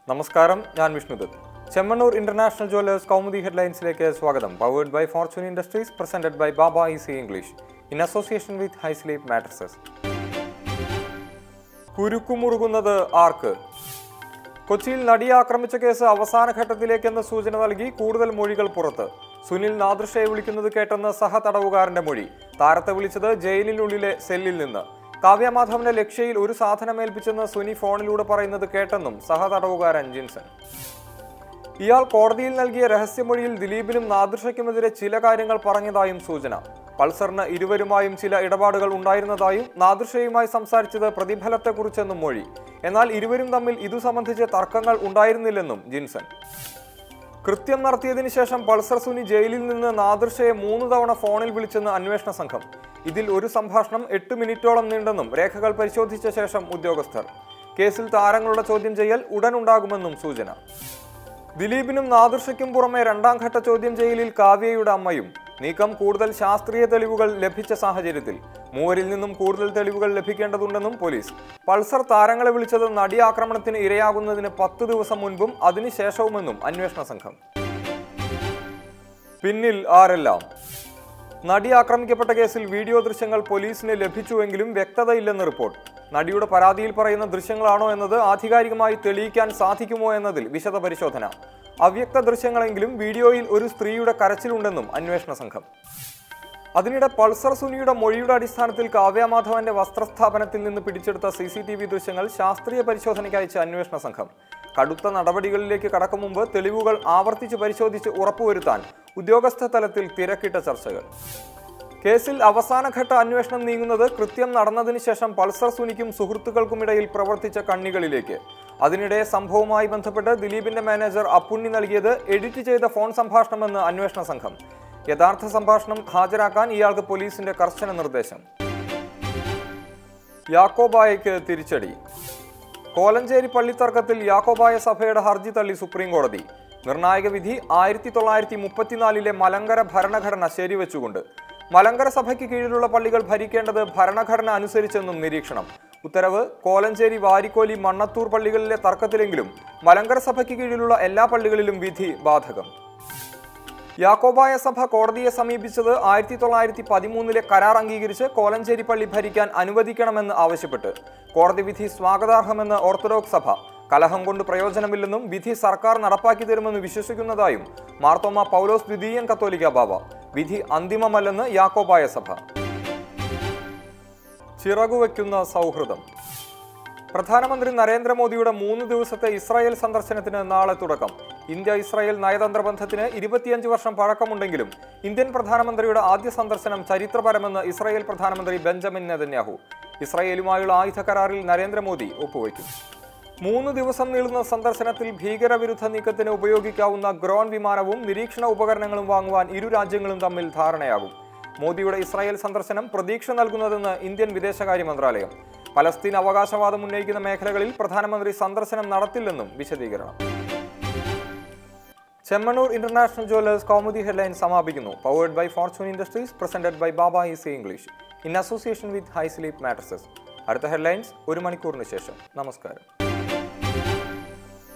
നമസ്കാരം, ഞാൻ Vishnudath. Chemmanur International Jewellers Kaumudi ഹെഡ്ലൈൻസിലേക്ക് സ്വാഗതം. Powered by Fortune Industries, presented by Baba Easy English in association with High Sleep Mattresses. കുരുക്കുമുറുകുന്നത് ആർക്ക്? കൊച്ചിയിൽ നടിയെ ആക്രമിച്ച കേസ് അവസാന ഘട്ടത്തിലേക്കെന്ന് സൂചന നൽകി കൂടുതൽ മൊഴികൾ പുറത്ത്. സുനിൽ നാദൃഷയെ വിളിക്കുന്നത് കേട്ടെന്ന് സഹതടവുകാരന്റെ മൊഴി. താരത്തെ വിളിച്ചത് ജയിലിനുള്ളിലെ സെല്ലിൽ നിന്ന്. കാവ്യമാധവന്റെ ലക്ഷ്യയിൽ ഒരു സാധനമേൽപ്പിച്ചെന്ന് സുനി ഫോണിലൂടെ പറയുന്നത് കേട്ടെന്നും സഹതടവുകാരൻ ജിൻസൺ. ഇയാൾ കോടതിയിൽ നൽകിയ രഹസ്യമൊഴിയിൽ ദിലീപിനും നാദൃഷയ്ക്കുമെതിരെ ചില കാര്യങ്ങൾ പറഞ്ഞതായും സൂചന. പൾസറിന് ഇരുവരുമായും ചില ഇടപാടുകൾ ഉണ്ടായിരുന്നതായും നാദൃഷയുമായി സംസാരിച്ചത് പ്രതിഫലത്തെക്കുറിച്ചെന്നും മൊഴി. എന്നാൽ ഇരുവരും തമ്മിൽ ഇതു സംബന്ധിച്ച് തർക്കങ്ങൾ ഉണ്ടായിരുന്നില്ലെന്നും ജിൻസൺ. കൃത്യം നടത്തിയതിനു ശേഷം പൾസർ സുനി ജയിലിൽ നിന്ന് നാദൃഷയെ 3 തവണ ഫോണിൽ വിളിച്ചെന്ന് അന്വേഷണ സംഘം. ഇതിൽ ഒരു സംഭാഷണം 8 മിനിറ്റോളം നീണ്ടെന്നും രേഖകൾ പരിശോധിച്ച ശേഷം ഉദ്യോഗസ്ഥർ. കേസിൽ താരങ്ങളുടെ ചോദ്യം ചെയ്യൽ ഉടൻ ഉണ്ടാകുമെന്നും സൂചന. ദിലീപിനും നാദൃഷയ്ക്കും പുറമെ 2ാം ഘട്ട ചോദ്യം ചെയ്യലിൽ കാവ്യയുടെ അമ്മയും. നീക്കം കൂടുതൽ ശാസ്ത്രീയ തെളിവുകൾ ലഭിച്ച സാഹചര്യത്തിൽ. മൂവരിൽ നിന്നും കൂടുതൽ തെളിവുകൾ ലഭിക്കേണ്ടതുണ്ടെന്നും പോലീസ്. പൾസർ താരങ്ങളെ വിളിച്ചത് നടി ആക്രമണത്തിന് ഇരയാകുന്നതിന് 10 ദിവസം മുൻപും അതിനുശേഷവുമെന്നും അന്വേഷണ സംഘം. പിന്നിൽ ആരെല്ലാം? നടി ആക്രമിക്കപ്പെട്ട കേസിൽ വീഡിയോ ദൃശ്യങ്ങൾ പോലീസിന് ലഭിച്ചുവെങ്കിലും വ്യക്തതയില്ലെന്ന് റിപ്പോർട്ട്. നടിയുടെ പരാതിയിൽ പറയുന്ന ദൃശ്യങ്ങളാണോ എന്നത് ആധികാരികമായി തെളിയിക്കാൻ സാധിക്കുമോ എന്നതിൽ വിശദ പരിശോധന. അവ്യക്ത ദൃശ്യങ്ങളെങ്കിലും വീഡിയോയിൽ ഒരു സ്ത്രീയുടെ കരച്ചിലുണ്ടെന്നും അന്വേഷണ സംഘം. അതിനിടെ പൾസർ സുനിയുടെ മൊഴിയുടെ അടിസ്ഥാനത്തിൽ കാവ്യമാധവന്റെ വസ്ത്രസ്ഥാപനത്തിൽ നിന്ന് പിടിച്ചെടുത്ത CCTV ദൃശ്യങ്ങൾ ശാസ്ത്രീയ പരിശോധനയ്ക്ക് അയച്ച അന്വേഷണ സംഘം. കടുത്ത നടപടികളിലേക്ക് കടക്കും മുമ്പ് തെളിവുകൾ ആവർത്തിച്ച് പരിശോധിച്ച് ഉറപ്പുവരുത്താൻ ഉദ്യോഗസ്ഥ തലത്തിൽ തിരക്കിട്ട ചർച്ചകൾ. കേസിൽ അവസാനഘട്ട അന്വേഷണം നീങ്ങുന്നത് കൃത്യം നടന്നതിന് ശേഷം പൾസർ സുനിക്കും സുഹൃത്തുക്കൾക്കുമിടയിൽ പ്രവർത്തിച്ച കണ്ണികളിലേക്ക്. അതിനിടെ സംഭവവുമായി ബന്ധപ്പെട്ട് ദിലീപിന്റെ മാനേജർ അപ്പുണ്ണി നൽകിയത് എഡിറ്റ് ചെയ്ത ഫോൺ സംഭാഷണമെന്ന് അന്വേഷണ സംഘം. യഥാർത്ഥ സംഭാഷണം ഹാജരാക്കാൻ ഇയാൾക്ക് പോലീസിന്റെ കർശന നിർദ്ദേശം. യാക്കോബായയ്ക്ക് തിരിച്ചടി. കോലഞ്ചേരി പള്ളിത്തർക്കത്തിൽ യാക്കോബായ സഭയുടെ ഹർജി തള്ളി സുപ്രീം കോടതി. നിർണായക വിധി 1934 മലങ്കര ഭരണഘടന ശരിവെച്ചുകൊണ്ട്. മലങ്കര സഭയ്ക്ക് കീഴിലുള്ള പള്ളികൾ ഭരിക്കേണ്ടത് ഭരണഘടന അനുസരിച്ചെന്നും നിരീക്ഷണം. ഉത്തരവ് കോലഞ്ചേരി, വാരിക്കോലി, മണ്ണത്തൂർ പള്ളികളിലെ തർക്കത്തിലെങ്കിലും മലങ്കര സഭയ്ക്ക് കീഴിലുള്ള എല്ലാ പള്ളികളിലും വിധി ബാധകം. യാക്കോബായ സഭ കോടതിയെ സമീപിച്ചത് 1913 കരാർ അംഗീകരിച്ച് കോലഞ്ചേരി പള്ളി ഭരിക്കാൻ അനുവദിക്കണമെന്ന് ആവശ്യപ്പെട്ട്. കോടതി വിധി സ്വാഗതാർഹമെന്ന് ഓർത്തഡോക്സ് സഭ. കലഹം കൊണ്ട് പ്രയോജനമില്ലെന്നും വിധി സർക്കാർ നടപ്പാക്കി തരുമെന്ന് വിശ്വസിക്കുന്നതായും മാർത്തോമ പൗലോസ് ദ്വിതീയൻ കത്തോലിക്ക ബാവ. വിധി അന്തിമമല്ലെന്ന് യാക്കോബായ സഭ. ചിറകുവയ്ക്കുന്ന സൗഹൃദം. പ്രധാനമന്ത്രി നരേന്ദ്രമോദിയുടെ 3 ദിവസത്തെ ഇസ്രായേൽ സന്ദർശനത്തിന് നാളെ തുടക്കം. ഇന്ത്യ ഇസ്രായേൽ നയതന്ത്ര ബന്ധത്തിന് 25 വർഷം പഴക്കമുണ്ടെങ്കിലും ഇന്ത്യൻ പ്രധാനമന്ത്രിയുടെ ആദ്യ സന്ദർശനം ചരിത്രപരമെന്ന് ഇസ്രായേൽ പ്രധാനമന്ത്രി ബെഞ്ചമിൻ നെതന്യാഹു. ഇസ്രായേലുമായുള്ള ആയുധ കരാറിൽ നരേന്ദ്രമോദി ഒപ്പുവയ്ക്കും. 3 ദിവസം നീളുന്ന സന്ദർശനത്തിൽ ഭീകരവിരുദ്ധ നീക്കത്തിന് ഉപയോഗിക്കാവുന്ന ഡ്രോൺ വിമാനവും നിരീക്ഷണ ഉപകരണങ്ങളും വാങ്ങുവാൻ ഇരു രാജ്യങ്ങളും തമ്മിൽ ധാരണയാകും. മോദിയുടെ ഇസ്രായേൽ സന്ദർശനം പ്രതീക്ഷ നൽകുന്നതെന്ന് ഇന്ത്യൻ വിദേശകാര്യ മന്ത്രാലയം. പലസ്തീൻ അവകാശവാദം ഉന്നയിക്കുന്ന മേഖലകളിൽ പ്രധാനമന്ത്രി സന്ദർശനം നടത്തില്ലെന്നും വിശദീകരണം. Chemmanur International Jewellers Kaumudi headline സമാപിക്കുന്നു. Powered by Fortune Industries, presented by Baba Easy English in association with High Sleep Mattresses. അടുത്ത ഹെഡ്ലൈൻസ് 1 മണിക്കൂറിന് ശേഷം. നമസ്കാരം.